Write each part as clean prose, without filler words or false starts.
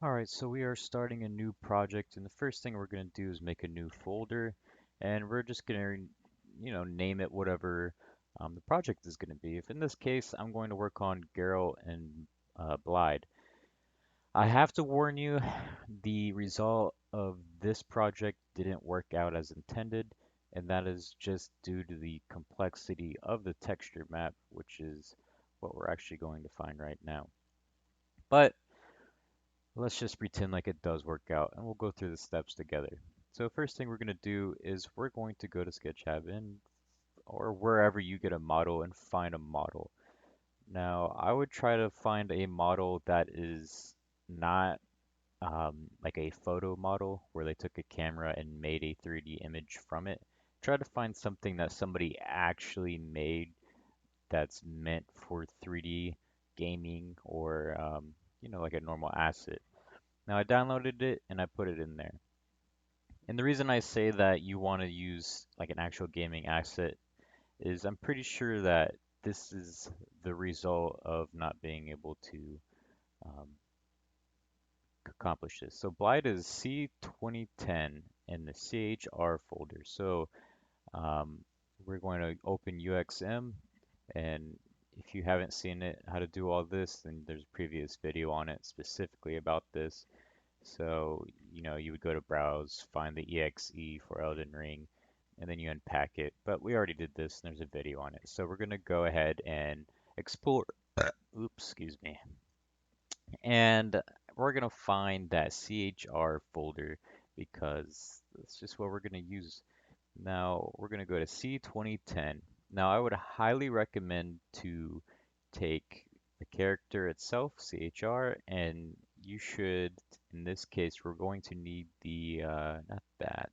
Alright, so we are starting a new project, and the first thing we're going to do is make a new folder, and we're just going to, name it whatever the project is going to be. If in this case, I'm going to work on Geralt and Blide. I have to warn you, the result of this project didn't work out as intended, and that is just due to the complexity of the texture map, which is what we're actually going to find right now. But let's just pretend like it does work out and we'll go through the steps together. So first thing we're going to do is we're going to go to Sketchhab and or wherever you get a model and find a model. Now I would try to find a model that is not like a photo model where they took a camera and made a 3D image from it. Try to find something that somebody actually made that's meant for 3D gaming or like a normal asset. Now I downloaded it and I put it in there. And the reason I say that you want to use like an actual gaming asset is I'm pretty sure that this is the result of not being able to um, accomplish this. So Blight is C2010 in the CHR folder. So um, we're going to open UXM, and if you haven't seen it, how to do all this, then there's a previous video on it specifically about this. So, you would go to browse, find the exe for Elden Ring, and then you unpack it. But we already did this, and there's a video on it. So we're going to go ahead and explore. Oops, excuse me. And we're going to find that CHR folder because that's just what we're going to use. Now we're going to go to C2010. Now I would highly recommend to take the character itself, CHR, and you should, in this case, we're going to need the, not that,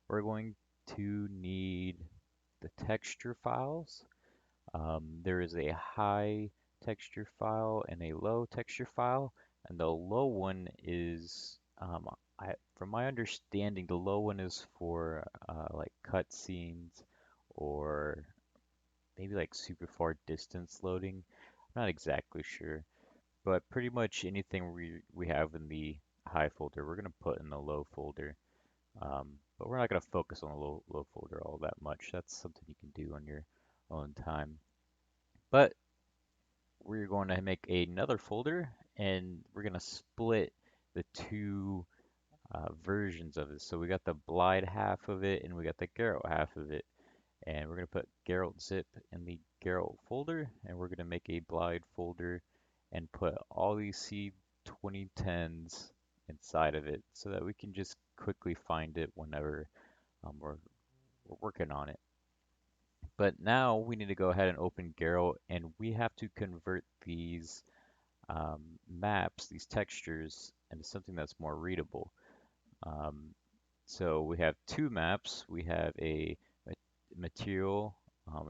we're going to need the texture files. There is a high texture file and a low texture file, and the low one is, from my understanding, the low one is for like cutscenes or maybe like super far distance loading. I'm not exactly sure, but pretty much anything we have in the high folder, we're gonna put in the low folder. But we're not gonna focus on the low folder all that much. That's something you can do on your own time. But we're going to make another folder and we're going to split the two versions of it. So we got the Blide half of it and we got the Geralt half of it. And we're going to put Geralt zip in the Geralt folder and we're going to make a Blide folder and put all these C2010s inside of it so that we can just quickly find it whenever we're working on it. But now we need to go ahead and open Geralt and we have to convert these maps, these textures, into something that's more readable. Um, so we have two maps. We have a material.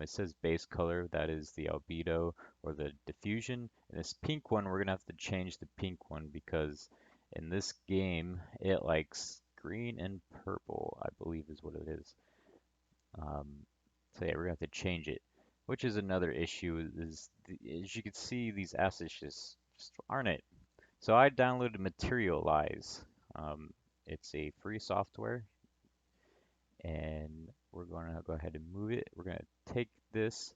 It says base color, that is the albedo or the diffusion. And this pink one, we're gonna have to change the pink one because in this game it likes green and purple, I believe is what it is. Um, so yeah, we're gonna have to change it, which is another issue. As you can see, these assets just aren't it. So I downloaded Materialize. Um, it's a free software, and we're going to go ahead and move it. We're going to take this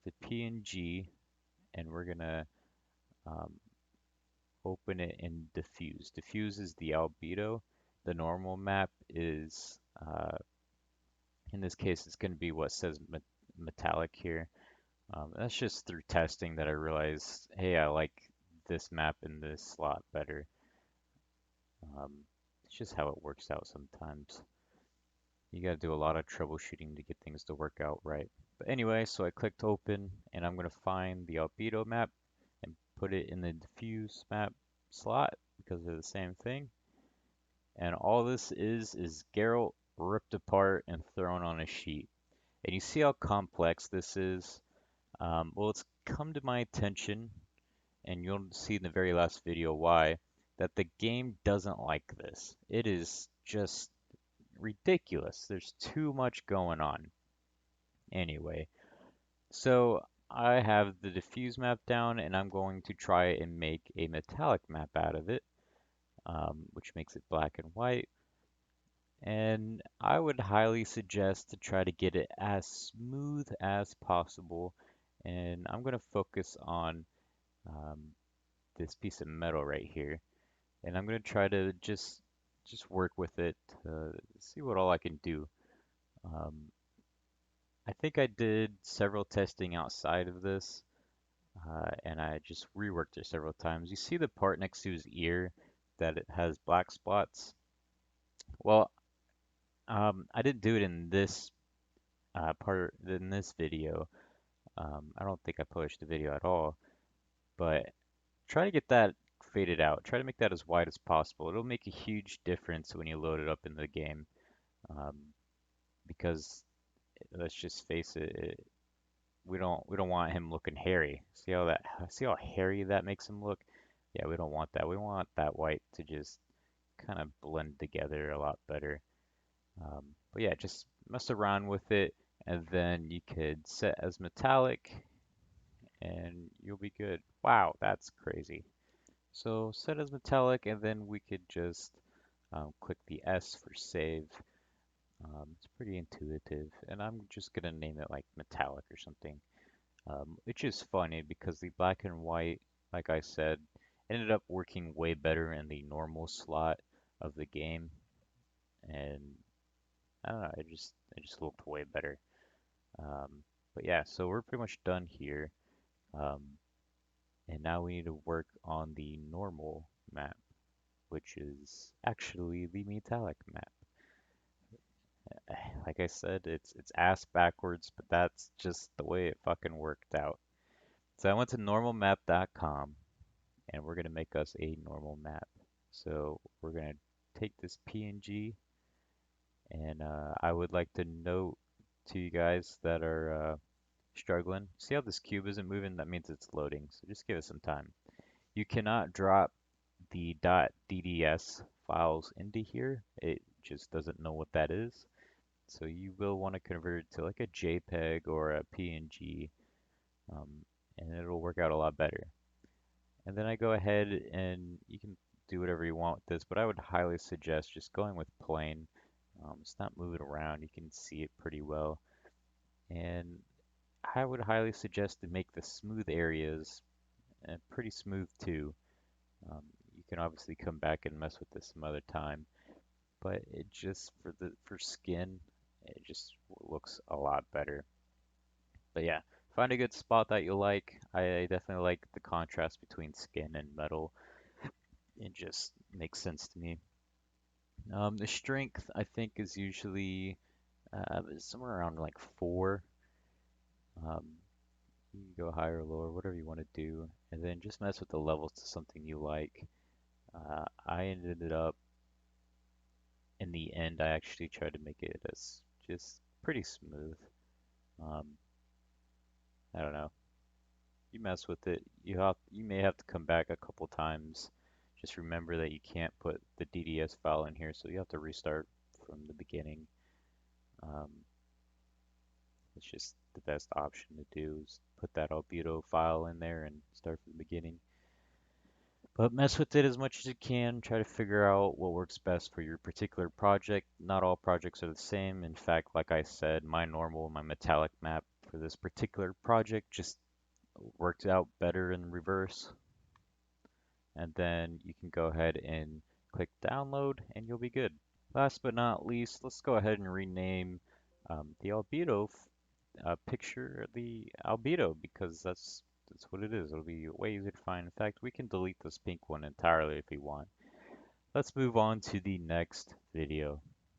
to PNG, and we're going to um, open it in Diffuse. Diffuse is the albedo. The normal map is, in this case, it's going to be what says metallic here. That's just through testing that I realized, hey, I like this map in this slot better. It's just how it works out sometimes. You gotta do a lot of troubleshooting to get things to work out right. But anyway, so I clicked open and I'm gonna find the albedo map and put it in the diffuse map slot because they're the same thing. And all this is Geralt ripped apart and thrown on a sheet. And you see how complex this is? Well, it's come to my attention, and you'll see in the very last video why, that the game doesn't like this. It is just ridiculous. There's too much going on. Anyway, so I have the diffuse map down and I'm going to try and make a metallic map out of it. which makes it black and white. And I would highly suggest to try to get it as smooth as possible. And I'm going to focus on um, this piece of metal right here. And I'm going to try to just work with it to see what all I can do. Um, I think I did several testing outside of this, and I just reworked it several times. You see the part next to his ear that it has black spots? Well, I didn't do it in this part in this video. I don't think I published the video at all, but try to get that faded out. Try to make that as wide as possible. It'll make a huge difference when you load it up in the game, um, because let's just face it, we don't want him looking hairy. See how hairy that makes him look? Yeah, we don't want that. We want that white to just kind of blend together a lot better. But yeah, just mess around with it, and then you could set as metallic, and you'll be good. Wow, that's crazy. So set as metallic, and then we could just click the S for save. It's pretty intuitive, and I'm just gonna name it like metallic or something. Which is funny because the black and white, like I said, ended up working way better in the normal slot of the game, and I don't know, it just looked way better. Um, but yeah, so we're pretty much done here, um, and now we need to work on the normal map, which is actually the metallic map. Like I said, it's ass backwards, but that's just the way it fucking worked out. So I went to normalmap.com and we're going to make us a normal map. So we're going to take this PNG, and I would like to note to you guys that are struggling. See how this cube isn't moving? That means it's loading, so just give it some time. You cannot drop the .dds files into here. It just doesn't know what that is. So you will want to convert it to like a JPEG or a PNG, um, and it'll work out a lot better. And then I go ahead and you can do whatever you want with this, but I would highly suggest just going with plain. It's not moving around. You can see it pretty well. And I would highly suggest to make the smooth areas pretty smooth too. Um, you can obviously come back and mess with this some other time, but it just for skin, it just looks a lot better. But yeah, find a good spot that you like. I definitely like the contrast between skin and metal. It just makes sense to me. The strength I think is usually somewhere around like 4. Um, you can go higher or lower, whatever you want to do, and then just mess with the levels to something you like. I ended up in the end, I actually tried to make it as just pretty smooth. Um, I don't know. You mess with it. You may have to come back a couple times. Just remember that you can't put the DDS file in here, so you have to restart from the beginning. Um, it's just the best option to do is put that Albedo file in there and start from the beginning. But mess with it as much as you can. Try to figure out what works best for your particular project. Not all projects are the same. In fact, like I said, my metallic map for this particular project just worked out better in reverse. And then you can go ahead and click download and you'll be good. Last but not least, let's go ahead and rename the albedo picture the albedo because that's what it is. It'll be way easier to find. In fact, we can delete this pink one entirely if we want. Let's move on to the next video.